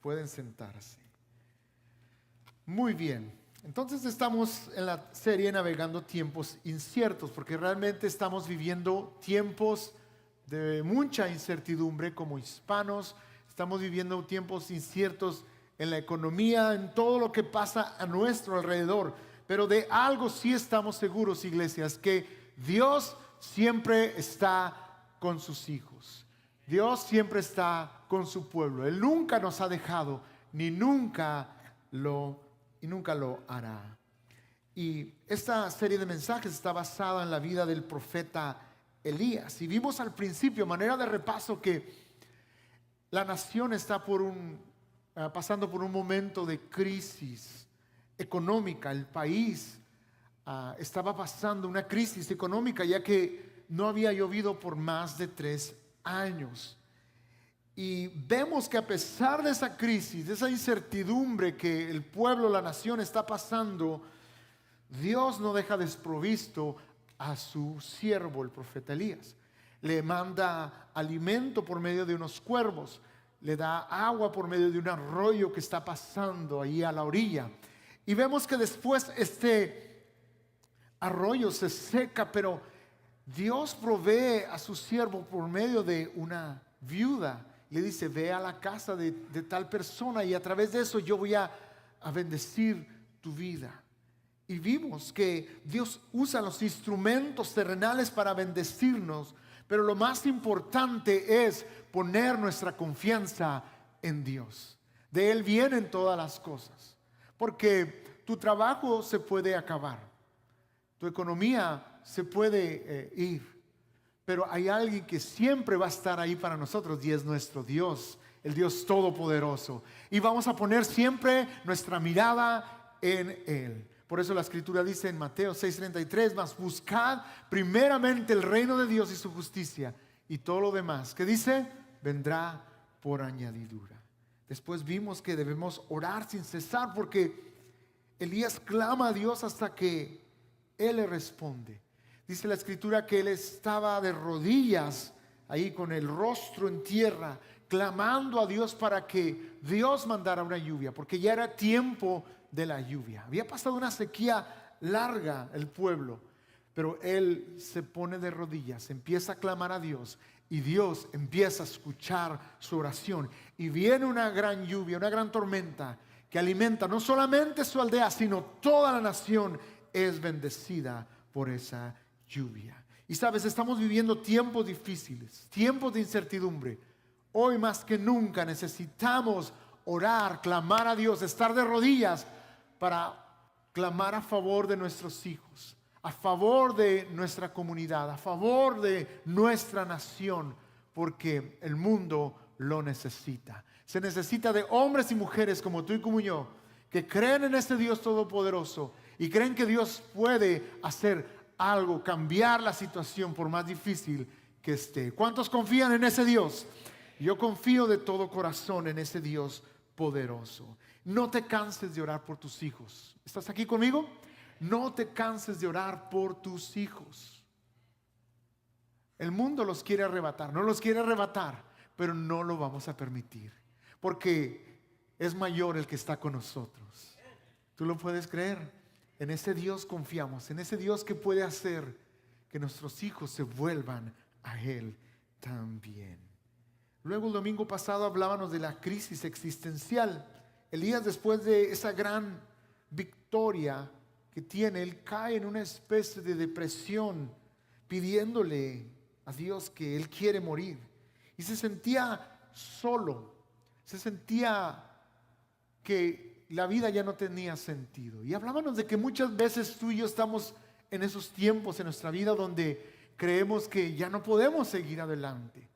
Pueden sentarse. Muy bien. Entonces estamos en la serie Navegando Tiempos Inciertos, porque realmente estamos viviendo tiempos de mucha incertidumbre como hispanos. Estamos viviendo tiempos inciertos en la economía, en todo lo que pasa a nuestro alrededor. Pero de algo sí estamos seguros, iglesias, que Dios siempre está con sus hijos. Dios siempre está con su pueblo. Él nunca nos ha dejado, ni nunca lo hará. Y esta serie de mensajes está basada en la vida del profeta Elías. Y vimos al principio, manera de repaso, que la nación está pasando por un momento de crisis económica. El país estaba pasando una crisis económica, ya que no había llovido por más de 3 años. Y vemos que a pesar de esa crisis, de esa incertidumbre que el pueblo, la nación está pasando, Dios no deja desprovisto a su siervo, el profeta Elías. Le manda alimento por medio de unos cuervos, le da agua por medio de un arroyo que está pasando ahí a la orilla. Y vemos que después este arroyo se seca, pero Dios provee a su siervo por medio de una viuda. Le dice: ve a la casa de tal persona y a través de eso yo voy a bendecir tu vida. Y vimos que Dios usa los instrumentos terrenales para bendecirnos, pero lo más importante es poner nuestra confianza en Dios. De Él vienen todas las cosas, porque tu trabajo se puede acabar, tu economía se puede ir, pero hay alguien que siempre va a estar ahí para nosotros, y es nuestro Dios, el Dios Todopoderoso. Y vamos a poner siempre nuestra mirada en Él. Por eso la Escritura dice en Mateo 6:33: mas buscad primeramente el reino de Dios y su justicia, y todo lo demás, ¿qué dice? Vendrá por añadidura. Después vimos que debemos orar sin cesar, porque Elías clama a Dios hasta que Él le responde. Dice la Escritura que él estaba de rodillas ahí con el rostro en tierra, clamando a Dios para que Dios mandara una lluvia, porque ya era tiempo de la lluvia. Había pasado una sequía larga el pueblo, pero él se pone de rodillas, empieza a clamar a Dios, y Dios empieza a escuchar su oración, y viene una gran lluvia, una gran tormenta que alimenta no solamente su aldea, sino toda la nación es bendecida por esa lluvia. Y sabes, estamos viviendo tiempos difíciles, tiempos de incertidumbre. Hoy más que nunca necesitamos orar, clamar a Dios, estar de rodillas para clamar a favor de nuestros hijos, a favor de nuestra comunidad, a favor de nuestra nación, porque el mundo lo necesita. Se necesita de hombres y mujeres como tú y como yo, que creen en este Dios todopoderoso y creen que Dios puede hacer algo, cambiar la situación por más difícil que esté. ¿Cuántos confían en ese Dios? Yo confío de todo corazón en ese Dios poderoso. No te canses de orar por tus hijos. ¿Estás aquí conmigo? No te canses de orar por tus hijos. El mundo los quiere arrebatar, no los quiere arrebatar, pero no lo vamos a permitir, porque es mayor el que está con nosotros. ¿Tú lo puedes creer? En ese Dios confiamos, en ese Dios que puede hacer que nuestros hijos se vuelvan a Él también. Luego el domingo pasado hablábamos de la crisis existencial. Elías, después de esa gran victoria que tiene, él cae en una especie de depresión, pidiéndole a Dios que él quiere morir. Y se sentía solo, se sentía que la vida ya no tenía sentido. Y hablábamos de que muchas veces tú y yo estamos en esos tiempos en nuestra vida donde creemos que ya no podemos seguir adelante.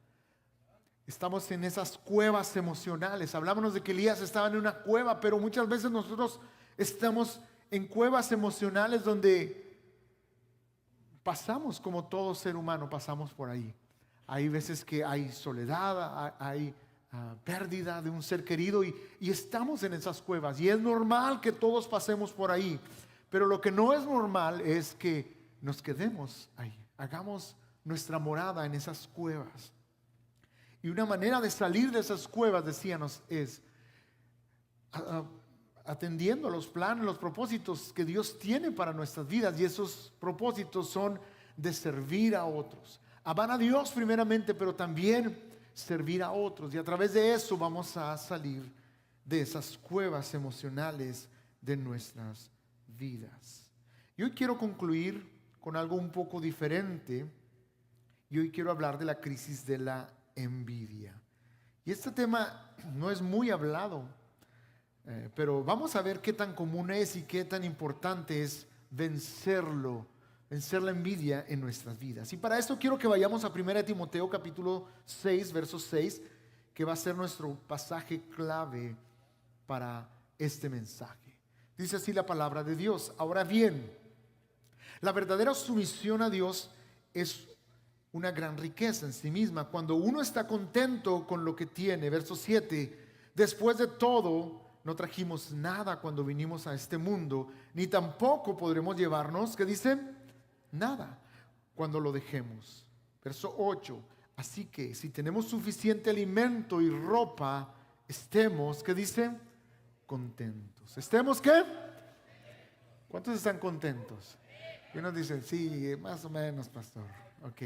Estamos en esas cuevas emocionales. Hablábamos de que Elías estaba en una cueva, pero muchas veces nosotros estamos en cuevas emocionales donde pasamos, como todo ser humano, pasamos por ahí. Hay veces que hay soledad, hay pérdida de un ser querido, y estamos en esas cuevas, y es normal que todos pasemos por ahí, pero lo que no es normal es que nos quedemos ahí, hagamos nuestra morada en esas cuevas. Y una manera de salir de esas cuevas, decíamos, es a- a- atendiendo a los planes, los propósitos que Dios tiene para nuestras vidas. Y esos propósitos son de servir a otros. Amar a Dios primeramente, pero también servir a otros. Y a través de eso vamos a salir de esas cuevas emocionales de nuestras vidas. Y hoy quiero concluir con algo un poco diferente. Y hoy quiero hablar de la crisis de la envidia. Y este tema no es muy hablado, pero vamos a ver qué tan común es y qué tan importante es vencer la envidia en nuestras vidas. Y para esto quiero que vayamos a 1 Timoteo capítulo 6, verso 6, que va a ser nuestro pasaje clave para este mensaje. Dice así la palabra de Dios: ahora bien, la verdadera sumisión a Dios es una gran riqueza en sí misma. Cuando uno está contento con lo que tiene, verso 7, después de todo, no trajimos nada cuando vinimos a este mundo, ni tampoco podremos llevarnos, ¿qué dice? Nada cuando lo dejemos. Verso 8, así que si tenemos suficiente alimento y ropa, estemos, ¿qué dice? Contentos. ¿Estemos qué? ¿Cuántos están contentos? Y unos dicen, sí, más o menos, pastor. Ok.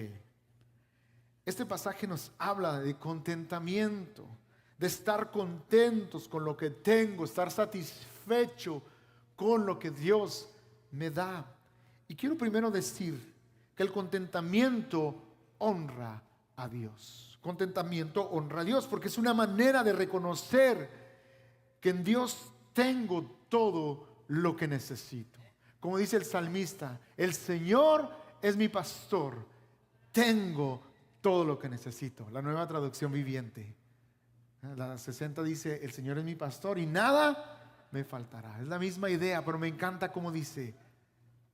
Este pasaje nos habla de contentamiento, de estar contentos con lo que tengo, estar satisfecho con lo que Dios me da. Y quiero primero decir que el contentamiento honra a Dios. Contentamiento honra a Dios porque es una manera de reconocer que en Dios tengo todo lo que necesito. Como dice el salmista, el Señor es mi pastor, tengo todo lo que necesito. La Nueva Traducción Viviente. La 60 dice, el Señor es mi pastor y nada me faltará. Es la misma idea, pero me encanta como dice,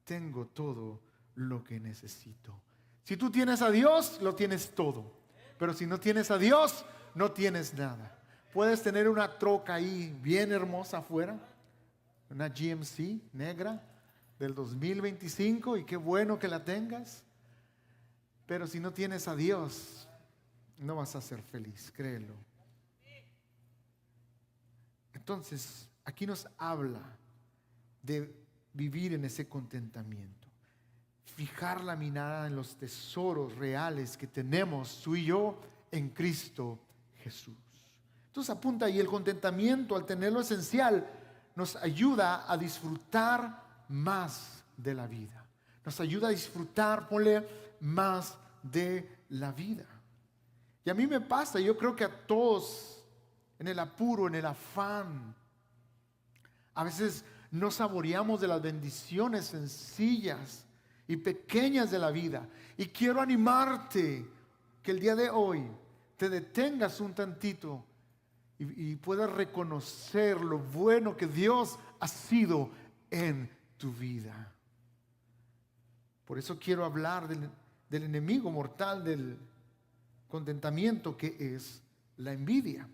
tengo todo lo que necesito. Si tú tienes a Dios, lo tienes todo. Pero si no tienes a Dios, no tienes nada. Puedes tener una troca ahí bien hermosa afuera, una GMC negra del 2025, y qué bueno que la tengas. Pero si no tienes a Dios, no vas a ser feliz, créelo. Entonces, aquí nos habla de vivir en ese contentamiento. Fijar la mirada en los tesoros reales que tenemos tú y yo en Cristo Jesús. Entonces apunta ahí, el contentamiento, al tener lo esencial, nos ayuda a disfrutar más de la vida. Nos ayuda a disfrutar, ponle, más de la vida. Y a mí me pasa, yo creo que a todos, en el apuro, en el afán, a veces no saboreamos de las bendiciones sencillas y pequeñas de la vida. Y quiero animarte que el día de hoy te detengas un tantito y puedas reconocer lo bueno que Dios ha sido en tu vida. Por eso quiero hablar del enemigo mortal del contentamiento, que es la envidia.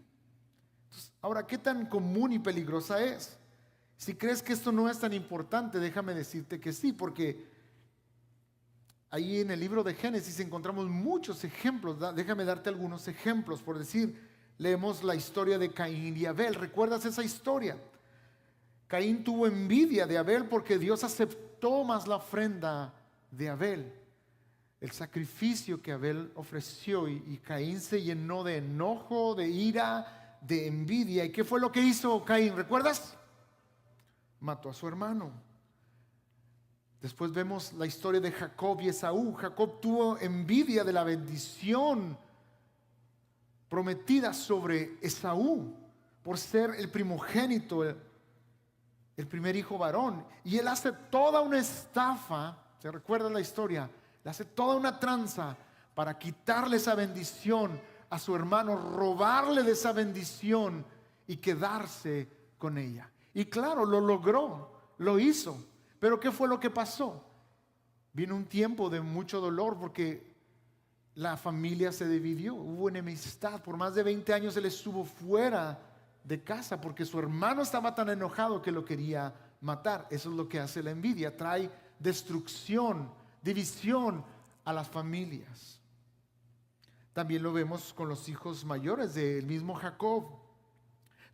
Entonces, ahora, ¿qué tan común y peligrosa es? Si crees que esto no es tan importante, déjame decirte que sí, porque ahí en el libro de Génesis encontramos muchos ejemplos. Déjame darte algunos ejemplos. Por decir, leemos la historia de Caín y Abel. ¿Recuerdas esa historia? Caín tuvo envidia de Abel porque Dios aceptó más la ofrenda de Abel, el sacrificio que Abel ofreció, y Caín se llenó de enojo, de ira, de envidia. ¿Y qué fue lo que hizo Caín? ¿Recuerdas? Mató a su hermano. Después vemos la historia de Jacob y Esaú. Jacob tuvo envidia de la bendición prometida sobre Esaú por ser el primogénito, el primer hijo varón. Y él hace toda una estafa, ¿se recuerda la historia? Le hace toda una tranza para quitarle esa bendición a su hermano, robarle de esa bendición y quedarse con ella. Y claro, lo logró, lo hizo. Pero ¿qué fue lo que pasó? Vino un tiempo de mucho dolor porque la familia se dividió, hubo enemistad. Por más de 20 años él estuvo fuera de casa porque su hermano estaba tan enojado que lo quería matar. Eso es lo que hace la envidia, trae destrucción, división a las familias. También lo vemos con los hijos mayores del mismo Jacob.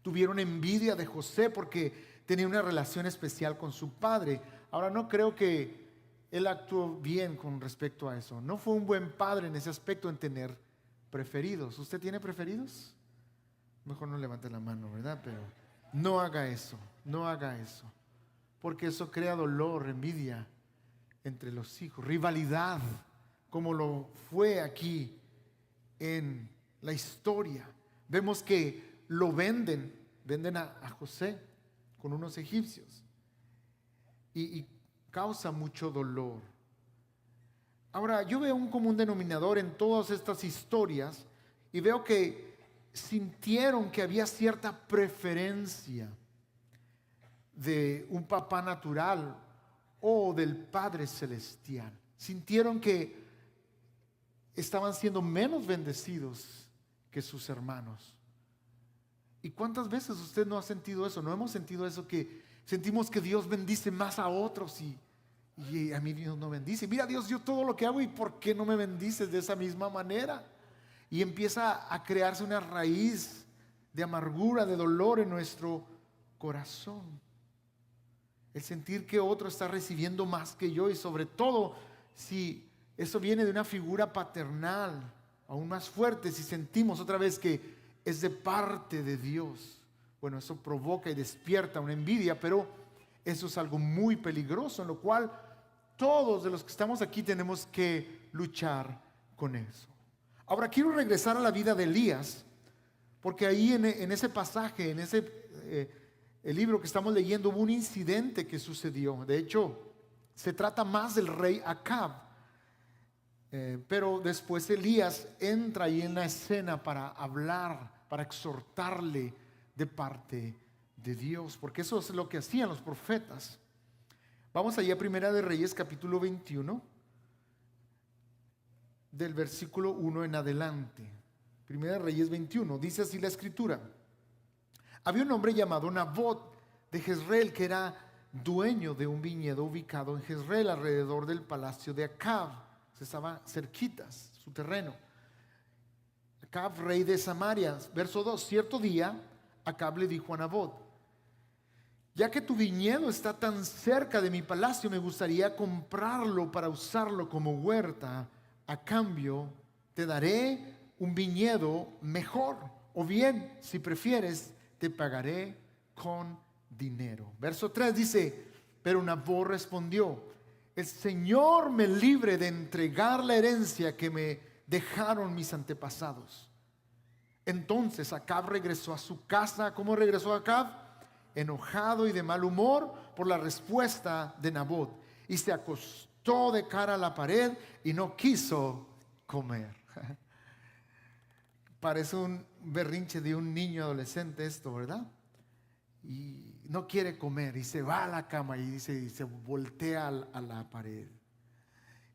tuvieron envidia de José porque tenía una relación especial con su padre. Ahora, no creo que él actuó bien con respecto a eso. No fue un buen padre en ese aspecto, en tener preferidos. ¿Usted tiene preferidos? Mejor no levante la mano, ¿verdad? Pero no haga eso, no haga eso. Porque eso crea dolor, envidia entre los hijos, rivalidad, como lo fue aquí en la historia. Vemos que lo venden a José con unos egipcios y causa mucho dolor. Ahora, yo veo un común denominador en todas estas historias y veo que sintieron que había cierta preferencia de un papá natural o del Padre Celestial. Sintieron que estaban siendo menos bendecidos que sus hermanos. ¿Y cuántas veces usted no ha sentido eso? ¿No hemos sentido eso, que sentimos que Dios bendice más a otros y a mí Dios no bendice? Mira, Dios, yo todo lo que hago, ¿y por qué no me bendices de esa misma manera? Y empieza a crearse una raíz de amargura, de dolor en nuestro corazón. El sentir que otro está recibiendo más que yo, y sobre todo si eso viene de una figura paternal, aún más fuerte, si sentimos otra vez que es de parte de Dios. Bueno, eso provoca y despierta una envidia, pero eso es algo muy peligroso, en lo cual todos de los que estamos aquí tenemos que luchar con eso. Ahora quiero regresar a la vida de Elías, porque ahí en ese pasaje, en ese el libro que estamos leyendo, hubo un incidente que sucedió. De hecho, se trata más del rey Acab. Pero después Elías entra ahí en la escena para hablar, para exhortarle de parte de Dios, porque eso es lo que hacían los profetas. Vamos allá a Primera de Reyes, capítulo 21, del versículo 1 en adelante. Primera de Reyes 21, dice así la escritura: había un hombre llamado Nabot de Jezreel, que era dueño de un viñedo ubicado en Jezreel, alrededor del palacio de Acab. Estaba cerquitas su terreno. Acab, rey de Samaria. Verso 2: cierto día Acab le dijo a Nabot: ya que tu viñedo está tan cerca de mi palacio, me gustaría comprarlo para usarlo como huerta. A cambio te daré un viñedo mejor, o bien, si prefieres, te pagaré con dinero. Verso 3 dice: pero Nabot respondió: el Señor me libre de entregar la herencia que me dejaron mis antepasados. Entonces Acab regresó a su casa. ¿Cómo regresó Acab? Enojado y de mal humor por la respuesta de Nabot, y se acostó de cara a la pared y no quiso comer. Parece un berrinche de un niño adolescente esto, ¿verdad? Y no quiere comer y se va a la cama y se voltea a la pared.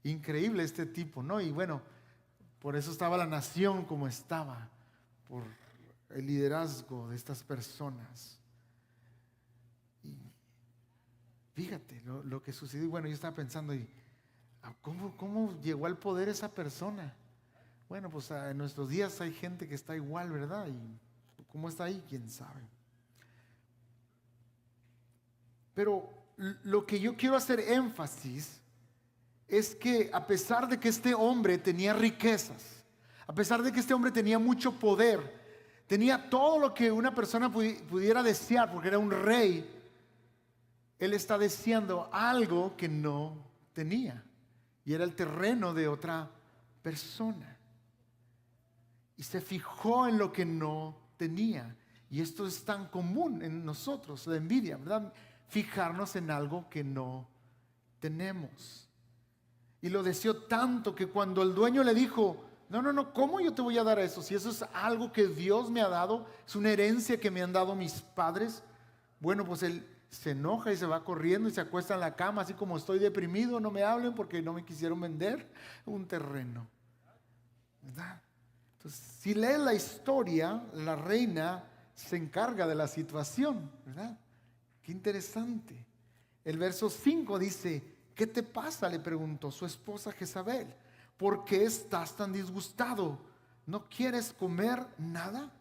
Increíble este tipo, ¿no? Y bueno, por eso estaba la nación como estaba, por el liderazgo de estas personas. Y fíjate lo que sucedió. Bueno, yo estaba pensando, ¿cómo llegó al poder esa persona? Bueno, pues en nuestros días hay gente que está igual, ¿verdad? Y cómo está ahí, quién sabe. Pero lo que yo quiero hacer énfasis es que a pesar de que este hombre tenía riquezas, a pesar de que este hombre tenía mucho poder, tenía todo lo que una persona pudiera desear, porque era un rey, él está deseando algo que no tenía, y era el terreno de otra persona. Y se fijó en lo que no tenía. Y esto es tan común en nosotros, la envidia, ¿verdad? Fijarnos en algo que no tenemos. Y lo deseó tanto que cuando el dueño le dijo: no, ¿cómo yo te voy a dar eso? Si eso es algo que Dios me ha dado, es una herencia que me han dado mis padres. Bueno, pues él se enoja y se va corriendo y se acuesta en la cama, así como: estoy deprimido, no me hablen porque no me quisieron vender un terreno, ¿verdad? Entonces, si lees la historia, la reina se encarga de la situación, ¿verdad? Qué interesante. El verso 5 dice: ¿qué te pasa?, le preguntó su esposa Jezabel. ¿Por qué estás tan disgustado? ¿No quieres comer nada?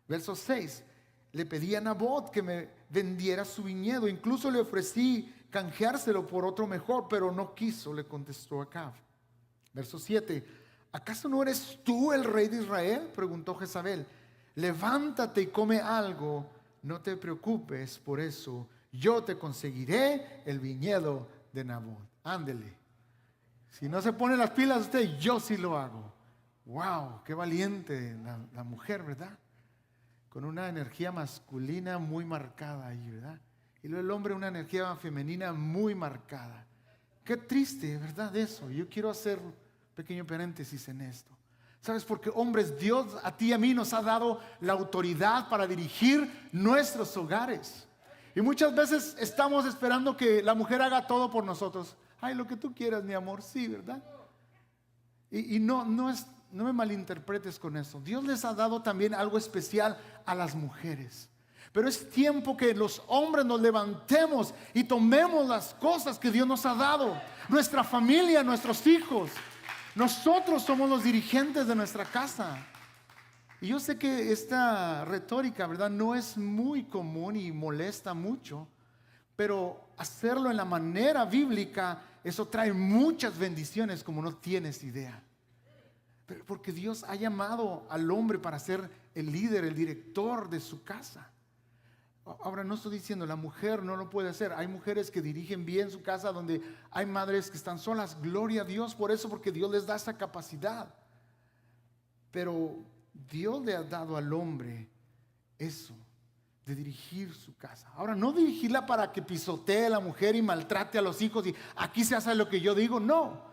Verso 6: Le pedí a Nabot que me vendiera su viñedo. Incluso le ofrecí canjeárselo por otro mejor, pero no quiso, le contestó Acab. Verso 7. ¿Acaso no eres tú el rey de Israel?, preguntó Jezabel. Levántate y come algo, no te preocupes por eso. Yo te conseguiré el viñedo de Nabot. Ándele. Si no se pone las pilas usted, yo sí lo hago. Wow, qué valiente la mujer, ¿verdad? Con una energía masculina muy marcada ahí, ¿verdad? Y luego el hombre una energía femenina muy marcada. Qué triste, ¿verdad? Eso. Yo quiero hacer un pequeño paréntesis en esto. ¿Sabes? Porque hombres, Dios a ti y a mí nos ha dado la autoridad para dirigir nuestros hogares. Y muchas veces estamos esperando que la mujer haga todo por nosotros. Ay, lo que tú quieras, mi amor, sí, ¿verdad? Y no me malinterpretes con eso. Dios les ha dado también algo especial a las mujeres. Pero es tiempo que los hombres nos levantemos y tomemos las cosas que Dios nos ha dado. Nuestra familia, nuestros hijos. Nosotros somos los dirigentes de nuestra casa. Y yo sé que esta retórica, ¿verdad?, no es muy común y molesta mucho. Pero hacerlo en la manera bíblica, eso trae muchas bendiciones como no tienes idea. Porque Dios ha llamado al hombre para ser el líder, el director de su casa. Ahora no estoy diciendo la mujer no lo puede hacer. Hay mujeres que dirigen bien su casa, donde hay madres que están solas. Gloria a Dios por eso, porque Dios les da esa capacidad. Pero Dios le ha dado al hombre eso, de dirigir su casa. Ahora, no dirigirla para que pisotee a la mujer y maltrate a los hijos y aquí se hace lo que yo digo. No.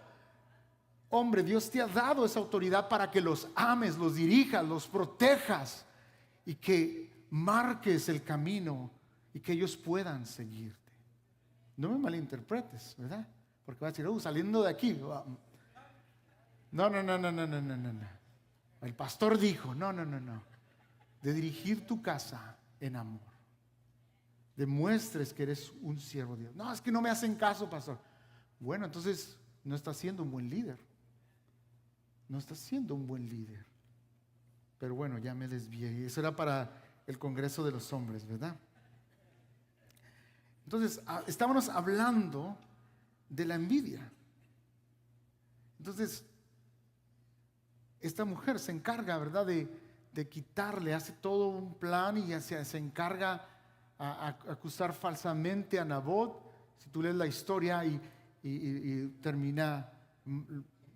Hombre, Dios te ha dado esa autoridad para que los ames, los dirijas, los protejas y que marques el camino y que ellos puedan seguirte. No me malinterpretes, ¿verdad? Porque vas a decir, saliendo de aquí. No. El pastor dijo, no. De dirigir tu casa en amor. Demuestres que eres un siervo de Dios. No, es que no me hacen caso, pastor. Bueno, entonces no estás siendo un buen líder. No estás siendo un buen líder. Pero bueno, ya me desvié. Y eso era para el Congreso de los Hombres, ¿verdad? Entonces, estábamos hablando de la envidia. Entonces, esta mujer se encarga, ¿verdad?, de quitarle, hace todo un plan y se encarga a acusar falsamente a Nabot. Si tú lees la historia y termina,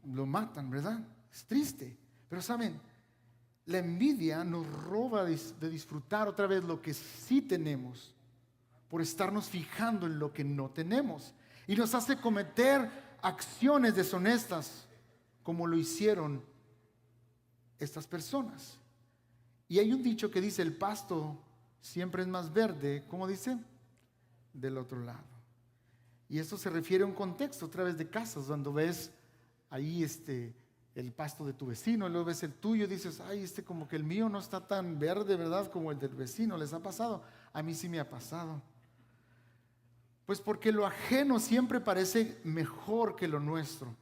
lo matan, ¿verdad? Es triste. Pero saben, la envidia nos roba de disfrutar otra vez lo que sí tenemos, por estarnos fijando en lo que no tenemos. Y nos hace cometer acciones deshonestas, como lo hicieron estas personas. Y hay un dicho que dice, el pasto siempre es más verde, ¿cómo dice? Del otro lado. Y esto se refiere a un contexto, otra vez de casas, cuando ves ahí el pasto de tu vecino, y luego ves el tuyo y dices, ay, como que el mío no está tan verde, ¿verdad?, como el del vecino. ¿Les ha pasado? A mí sí me ha pasado. Pues porque lo ajeno siempre parece mejor que lo nuestro.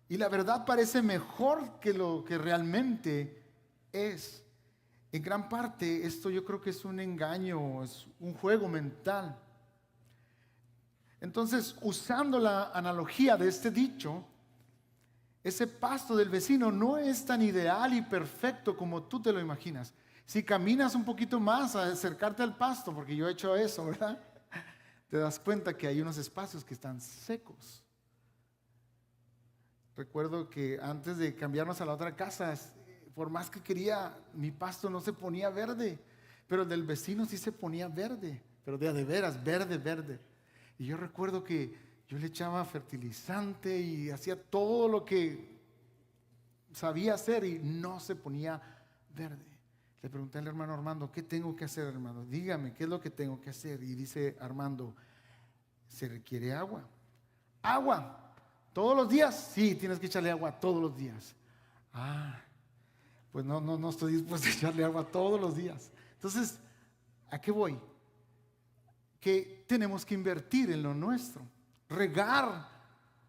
Y la verdad parece mejor que lo que realmente es. En gran parte esto yo creo que es un engaño, es un juego mental. Entonces, usando la analogía de este dicho, ese pasto del vecino no es tan ideal y perfecto como tú te lo imaginas. Si caminas un poquito más a acercarte al pasto, porque yo he hecho eso, ¿verdad?, te das cuenta que hay unos espacios que están secos. Recuerdo que antes de cambiarnos a la otra casa, por más que quería, mi pasto no se ponía verde, pero el del vecino sí se ponía verde, pero de veras, verde. Y yo recuerdo que yo le echaba fertilizante y hacía todo lo que sabía hacer y no se ponía verde. Le pregunté al hermano Armando, ¿qué tengo que hacer, hermano? Dígame, ¿qué es lo que tengo que hacer? Y dice Armando, se requiere agua. ¿Agua? ¿Todos los días? Sí, tienes que echarle agua todos los días. Pues no estoy dispuesto a echarle agua todos los días. Entonces, ¿a qué voy? Que tenemos que invertir en lo nuestro, regar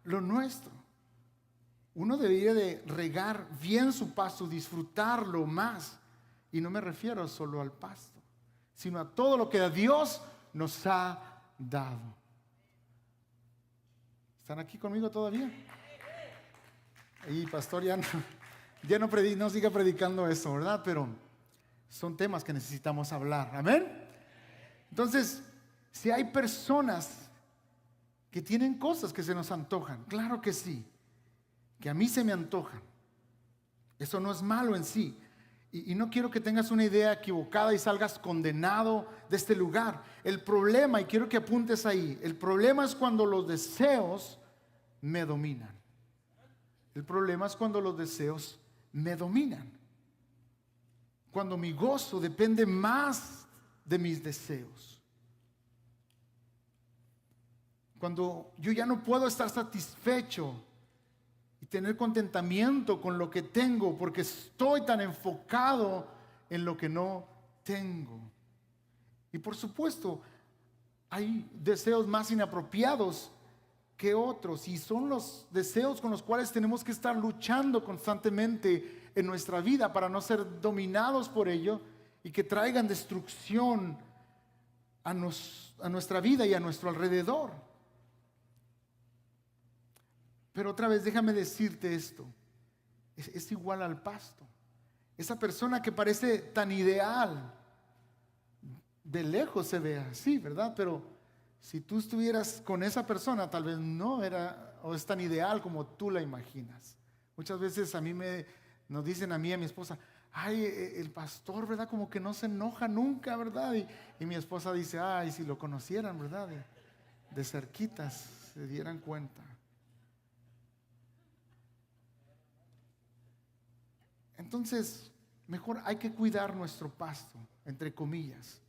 lo nuestro. Uno debería de regar bien su pasto, disfrutarlo más. Y no me refiero solo al pasto, sino a todo lo que Dios nos ha dado. ¿Están aquí conmigo todavía? Y pastor, no siga predicando eso, ¿verdad? Pero son temas que necesitamos hablar. Amén. Entonces, si hay personas que tienen cosas que se nos antojan, claro que sí, que a mí se me antojan. Eso no es malo en sí. Y no quiero que tengas una idea equivocada y salgas condenado de este lugar. El problema, y quiero que apuntes ahí, el problema es cuando los deseos me dominan. El problema es cuando los deseos me dominan. Cuando mi gozo depende más de mis deseos. Cuando yo ya no puedo estar satisfecho y tener contentamiento con lo que tengo porque estoy tan enfocado en lo que no tengo. Y por supuesto, hay deseos más inapropiados que otros, y son los deseos con los cuales tenemos que estar luchando constantemente en nuestra vida para no ser dominados por ello y que traigan destrucción a nuestra vida y a nuestro alrededor. Pero otra vez déjame decirte esto, es igual al pasto. Esa persona que parece tan ideal, de lejos se ve así, ¿verdad? Pero si tú estuvieras con esa persona, tal vez no era o es tan ideal como tú la imaginas. Muchas veces nos dicen a mí y a mi esposa, ay, el pastor, ¿verdad? Como que no se enoja nunca, ¿verdad? Y mi esposa dice, ay, si lo conocieran, ¿verdad? De cerquitas se dieran cuenta. Entonces, mejor hay que cuidar nuestro pasto, entre comillas.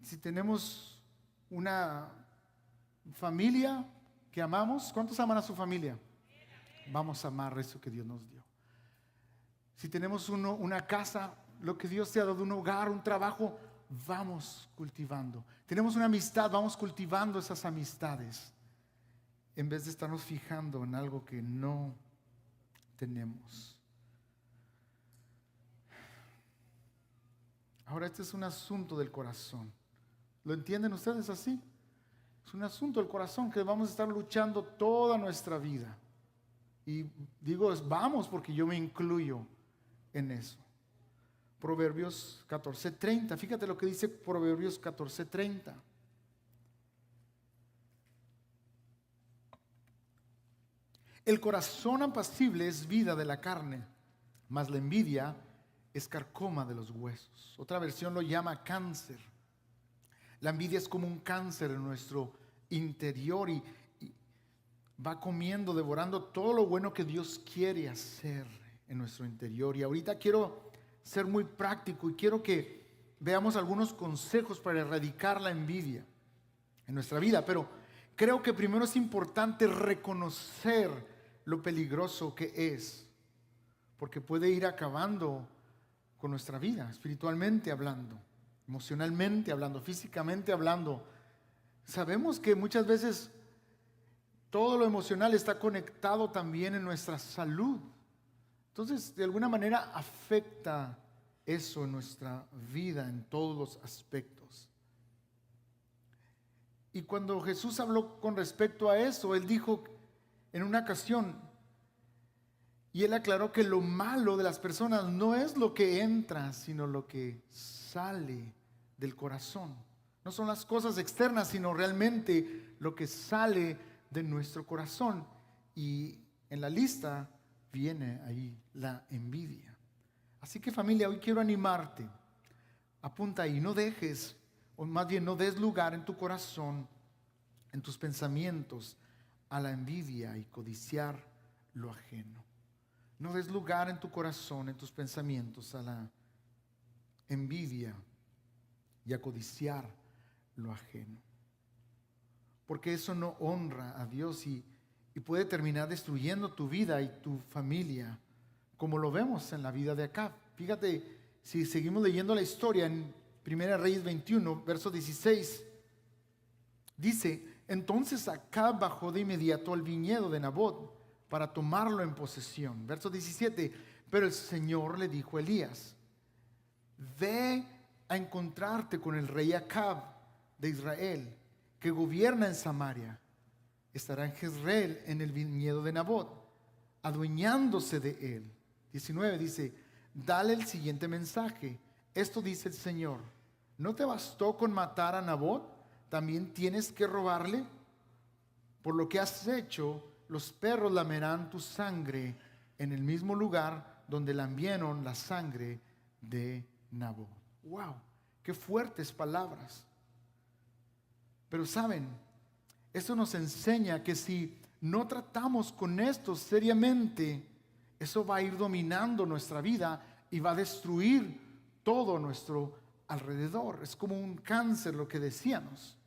Si tenemos una familia que amamos, ¿cuántos aman a su familia? Vamos a amar eso que Dios nos dio. Si tenemos una casa, lo que Dios te ha dado, un hogar, un trabajo, vamos cultivando. Tenemos una amistad, vamos cultivando esas amistades, en vez de estarnos fijando en algo que no tenemos. Ahora, este es un asunto del corazón. ¿Lo entienden ustedes así? Es un asunto del corazón que vamos a estar luchando toda nuestra vida. Y digo, vamos, porque yo me incluyo en eso. Proverbios 14:30. Fíjate lo que dice Proverbios 14:30. El corazón apacible es vida de la carne, mas la envidia es carcoma de los huesos. Otra versión lo llama cáncer. La envidia es como un cáncer en nuestro interior y va comiendo, devorando todo lo bueno que Dios quiere hacer en nuestro interior. Y ahorita quiero ser muy práctico y quiero que veamos algunos consejos para erradicar la envidia en nuestra vida. Pero creo que primero es importante reconocer lo peligroso que es, porque puede ir acabando con nuestra vida, espiritualmente hablando, emocionalmente hablando, físicamente hablando. Sabemos que muchas veces todo lo emocional está conectado también en nuestra salud. Entonces, de alguna manera afecta eso en nuestra vida en todos los aspectos. Y cuando Jesús habló con respecto a eso, Él dijo en una ocasión, y Él aclaró que lo malo de las personas no es lo que entra, sino lo que sale del corazón. No son las cosas externas, sino realmente lo que sale de nuestro corazón. Y en la lista viene ahí la envidia. Así que, familia, hoy quiero animarte. Apunta ahí, no dejes, o más bien no des lugar en tu corazón, en tus pensamientos, a la envidia y codiciar lo ajeno. No des lugar en tu corazón, en tus pensamientos, a la envidia y a codiciar lo ajeno. Porque eso no honra a Dios y puede terminar destruyendo tu vida y tu familia, como lo vemos en la vida de Acab. Fíjate, si seguimos leyendo la historia en 1 Reyes 21, verso 16, dice, entonces Acab bajó de inmediato al viñedo de Nabot para tomarlo en posesión. Verso 17, pero el Señor le dijo a Elías, ve a encontrarte con el rey Acab de Israel, que gobierna en Samaria. Estará en Jezreel, en el viñedo de Nabot, adueñándose de él. 19 dice, dale el siguiente mensaje. Esto dice el Señor: ¿no te bastó con matar a Nabot? ¿También tienes que robarle? Por lo que has hecho, los perros lamerán tu sangre en el mismo lugar donde lambieron la sangre de Nabot. ¡Wow! ¡Qué fuertes palabras! Pero saben, eso nos enseña que si no tratamos con esto seriamente, eso va a ir dominando nuestra vida y va a destruir todo nuestro alrededor. Es como un cáncer, lo que decíamos.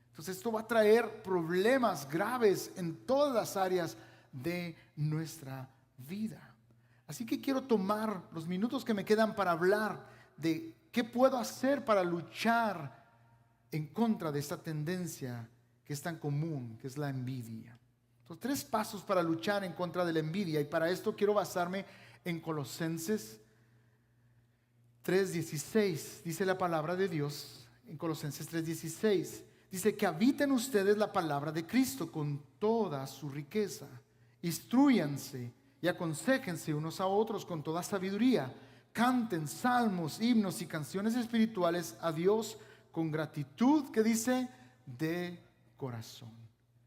Entonces esto va a traer problemas graves en todas las áreas de nuestra vida. Así que quiero tomar los minutos que me quedan para hablar de qué puedo hacer para luchar en contra de esta tendencia que es tan común, que es la envidia. Entonces, 3 pasos para luchar en contra de la envidia, y para esto quiero basarme en Colosenses 3:16. Dice la palabra de Dios en Colosenses 3:16. Dice que habiten ustedes la palabra de Cristo con toda su riqueza. Instrúyanse y aconséjense unos a otros con toda sabiduría. Canten salmos, himnos y canciones espirituales a Dios con gratitud, que dice, de corazón.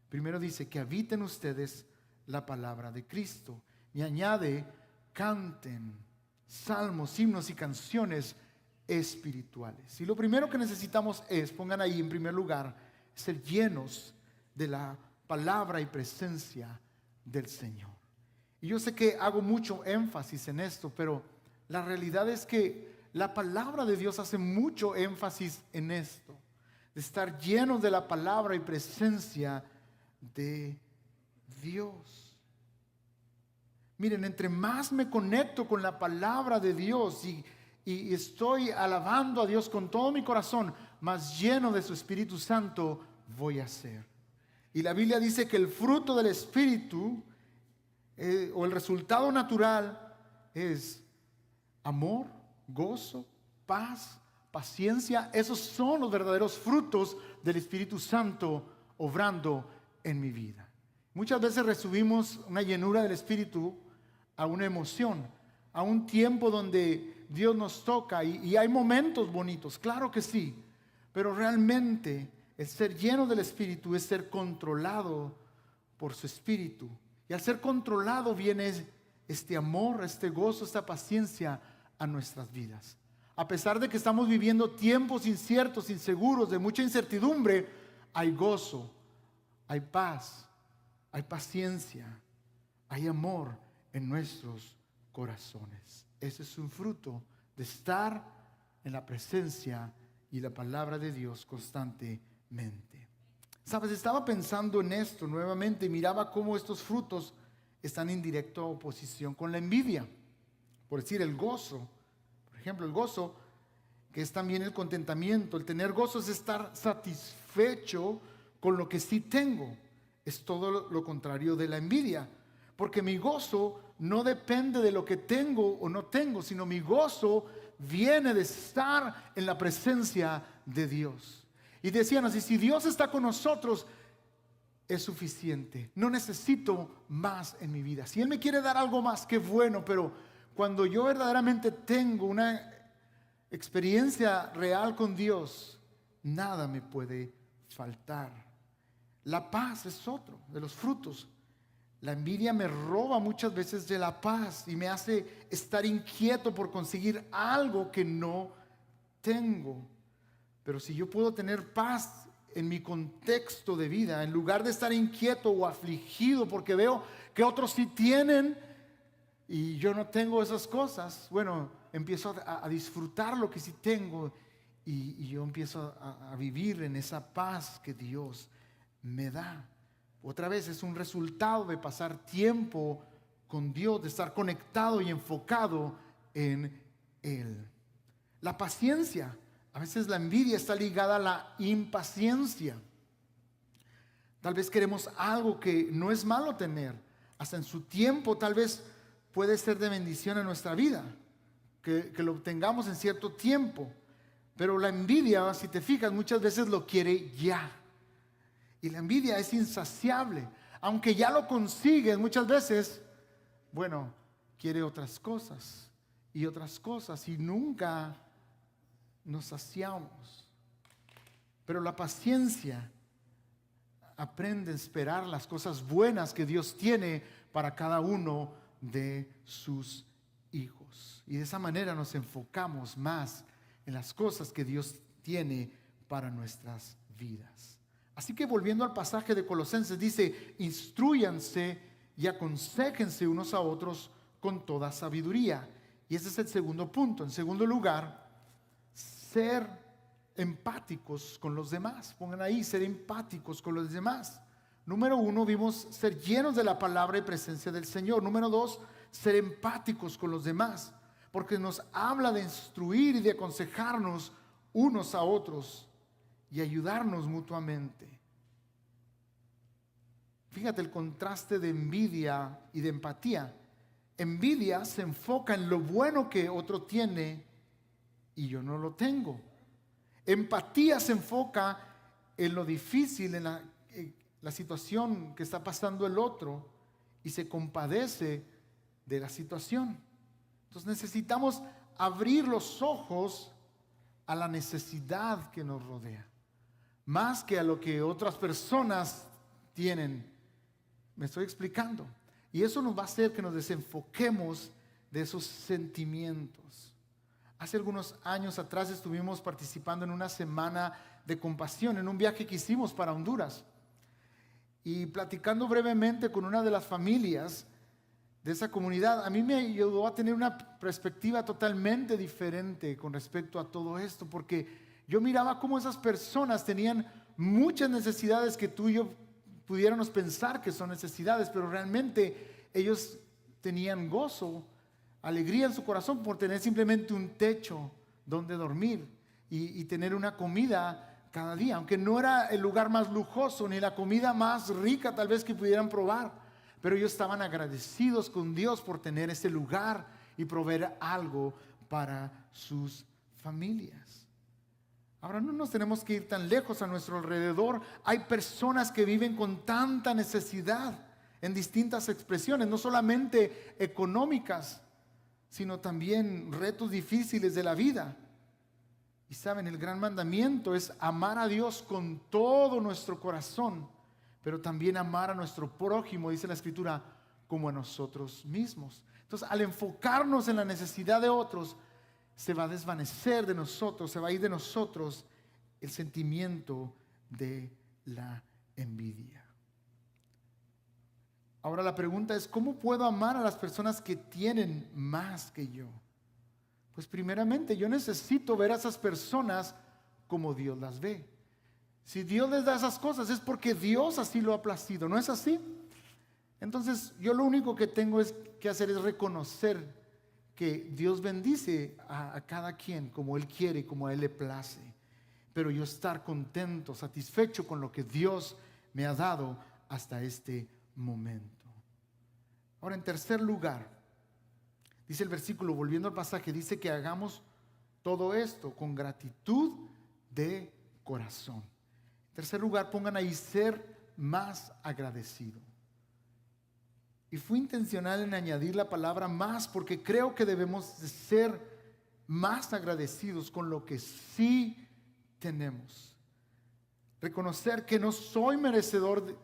Primero dice que habiten ustedes la palabra de Cristo. Y añade, canten salmos, himnos y canciones espirituales. Y lo primero que necesitamos es, pongan ahí en primer lugar, ser llenos de la palabra y presencia del Señor. Y yo sé que hago mucho énfasis en esto, pero la realidad es que la palabra de Dios hace mucho énfasis en esto, de estar llenos de la palabra y presencia de Dios. Miren, entre más me conecto con la palabra de Dios y estoy alabando a Dios con todo mi corazón, más lleno de su Espíritu Santo voy a ser. Y la Biblia dice que el fruto del Espíritu o el resultado natural es amor, gozo, paz, paciencia. Esos son los verdaderos frutos del Espíritu Santo obrando en mi vida. Muchas veces resumimos una llenura del Espíritu a una emoción, a un tiempo donde Dios nos toca y hay momentos bonitos, claro que sí, pero realmente el ser lleno del Espíritu es ser controlado por su Espíritu. Y al ser controlado viene este amor, este gozo, esta paciencia a nuestras vidas. A pesar de que estamos viviendo tiempos inciertos, inseguros, de mucha incertidumbre, hay gozo, hay paz, hay paciencia, hay amor en nuestros corazones. Ese es un fruto de estar en la presencia y la palabra de Dios constantemente. Sabes, estaba pensando en esto nuevamente y miraba cómo estos frutos están en directa oposición con la envidia. Por decir, el gozo, por ejemplo, el gozo, que es también el contentamiento. El tener gozo es estar satisfecho con lo que sí tengo. Es todo lo contrario de la envidia, porque mi gozo no depende de lo que tengo o no tengo, sino mi gozo viene de estar en la presencia de Dios. Y decían así, si Dios está con nosotros, es suficiente. No necesito más en mi vida. Si Él me quiere dar algo más, qué bueno, pero cuando yo verdaderamente tengo una experiencia real con Dios, nada me puede faltar. La paz es otro de los frutos. La envidia me roba muchas veces de la paz y me hace estar inquieto por conseguir algo que no tengo. Pero si yo puedo tener paz en mi contexto de vida, en lugar de estar inquieto o afligido porque veo que otros sí tienen y yo no tengo esas cosas, bueno, empiezo a disfrutar lo que sí tengo y yo empiezo a vivir en esa paz que Dios me da. Otra vez es un resultado de pasar tiempo con Dios, de estar conectado y enfocado en Él. La paciencia. A veces la envidia está ligada a la impaciencia. Tal vez queremos algo que no es malo tener. Hasta en su tiempo tal vez puede ser de bendición en nuestra vida. Que lo obtengamos en cierto tiempo. Pero la envidia, si te fijas, muchas veces lo quiere ya. Y la envidia es insaciable. Aunque ya lo consigues muchas veces, bueno, quiere otras cosas y otras cosas y nunca nos saciamos. Pero la paciencia aprende a esperar las cosas buenas que Dios tiene para cada uno de sus hijos. Y de esa manera nos enfocamos más en las cosas que Dios tiene para nuestras vidas. Así que volviendo al pasaje de Colosenses, dice: instrúyanse y aconséjense unos a otros con toda sabiduría. Y ese es el segundo punto. En segundo lugar, ser empáticos con los demás. Pongan ahí, ser empáticos con los demás. Número 1, vimos ser llenos de la palabra y presencia del Señor. Número 2, ser empáticos con los demás, porque nos habla de instruir y de aconsejarnos unos a otros y ayudarnos mutuamente. Fíjate el contraste de envidia y de empatía. Envidia se enfoca en lo bueno que otro tiene y yo no lo tengo. Empatía se enfoca en lo difícil, en la situación que está pasando el otro y se compadece de la situación. Entonces necesitamos abrir los ojos a la necesidad que nos rodea, más que a lo que otras personas tienen. Me estoy explicando. Y eso nos va a hacer que nos desenfoquemos de esos sentimientos. Hace algunos años atrás estuvimos participando en una semana de compasión, en un viaje que hicimos para Honduras. Y platicando brevemente con una de las familias de esa comunidad, a mí me ayudó a tener una perspectiva totalmente diferente con respecto a todo esto, porque yo miraba cómo esas personas tenían muchas necesidades que tú y yo pudiéramos pensar que son necesidades, pero realmente ellos tenían gozo, alegría en su corazón por tener simplemente un techo donde dormir y tener una comida cada día, aunque no era el lugar más lujoso ni la comida más rica tal vez que pudieran probar, pero ellos estaban agradecidos con Dios por tener ese lugar y proveer algo para sus familias. Ahora no nos tenemos que ir tan lejos. A nuestro alrededor hay personas que viven con tanta necesidad en distintas expresiones, no solamente económicas, sino también retos difíciles de la vida. Y saben, el gran mandamiento es amar a Dios con todo nuestro corazón, pero también amar a nuestro prójimo, dice la Escritura, como a nosotros mismos. Entonces, al enfocarnos en la necesidad de otros, se va a desvanecer de nosotros, se va a ir de nosotros el sentimiento de la envidia. Ahora la pregunta es: ¿cómo puedo amar a las personas que tienen más que yo? Pues primeramente yo necesito ver a esas personas como Dios las ve. Si Dios les da esas cosas es porque Dios así lo ha placido, ¿no es así? Entonces yo lo único que tengo que hacer es reconocer que Dios bendice a cada quien como Él quiere y como a Él le place. Pero yo estar contento, satisfecho con lo que Dios me ha dado hasta este momento. Ahora, en tercer lugar, dice el versículo, volviendo al pasaje, dice que hagamos todo esto con gratitud de corazón. En tercer lugar, pongan ahí ser más agradecido. Y fui intencional en añadir la palabra más porque creo que debemos de ser más agradecidos con lo que sí tenemos. Reconocer que no soy merecedor,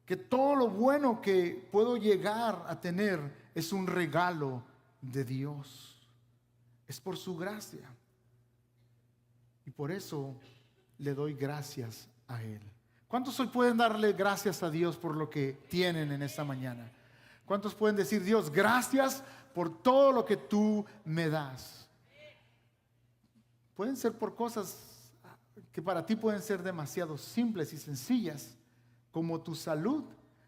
que todo lo bueno que puedo llegar a tener es un regalo de Dios. Es por su gracia. Y por eso le doy gracias a Él. ¿Cuántos hoy pueden darle gracias a Dios por lo que tienen en esta mañana? ¿Cuántos pueden decir: Dios, gracias por todo lo que tú me das? Pueden ser por cosas que para ti pueden ser demasiado simples y sencillas, como tu salud.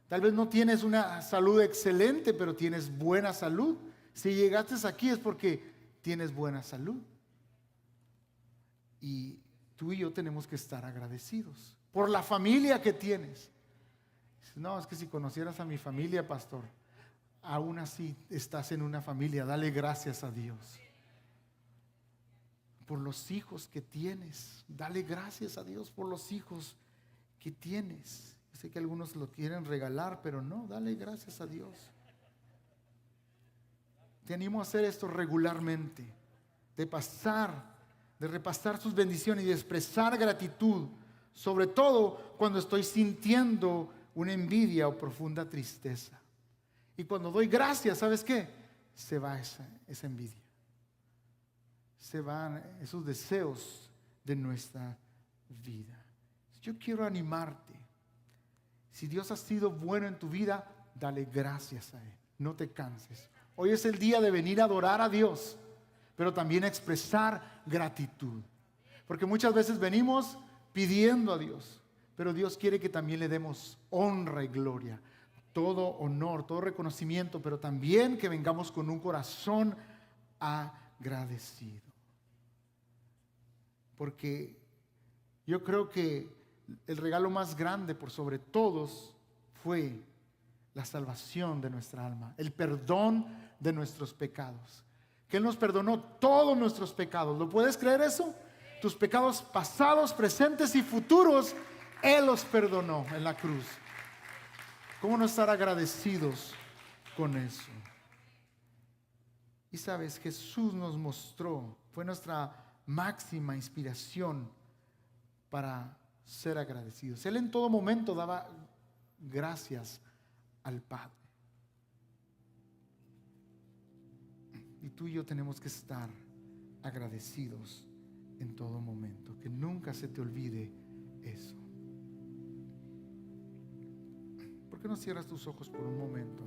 Tal vez no tienes una salud excelente, pero tienes buena salud. Si llegaste aquí es porque tienes buena salud. Y tú y yo tenemos que estar agradecidos por la familia que tienes. No, es que si conocieras a mi familia, pastor, aún así estás en una familia, dale gracias a Dios. por los hijos que tienes. Dale gracias a Dios por los hijos que tienes. Yo sé que algunos lo quieren regalar, pero no, dale gracias a Dios. Te animo a hacer esto regularmente, de repasar sus bendiciones y de expresar gratitud, sobre todo cuando estoy sintiendo una envidia o profunda tristeza. Y cuando doy gracias, ¿sabes qué? Se va esa envidia. Se van esos deseos de nuestra vida. Yo quiero animarte. Si Dios ha sido bueno en tu vida, dale gracias a Él. No te canses. Hoy es el día de venir a adorar a Dios, pero también a expresar gratitud. Porque muchas veces venimos pidiendo a Dios, pero Dios quiere que también le demos honra y gloria. Todo honor, todo reconocimiento, pero también que vengamos con un corazón agradecido. Porque yo creo que el regalo más grande por sobre todos fue la salvación de nuestra alma, el perdón de nuestros pecados. Que Él nos perdonó todos nuestros pecados. ¿Lo puedes creer eso? Tus pecados pasados, presentes y futuros, Él los perdonó en la cruz. ¿Cómo no estar agradecidos con eso? Y sabes, Jesús nos mostró, fue nuestra máxima inspiración para ser agradecidos. Él en todo momento daba gracias al Padre. Y tú y yo tenemos que estar agradecidos en todo momento. Que nunca se te olvide eso. ¿Por qué no cierras tus ojos por un momento?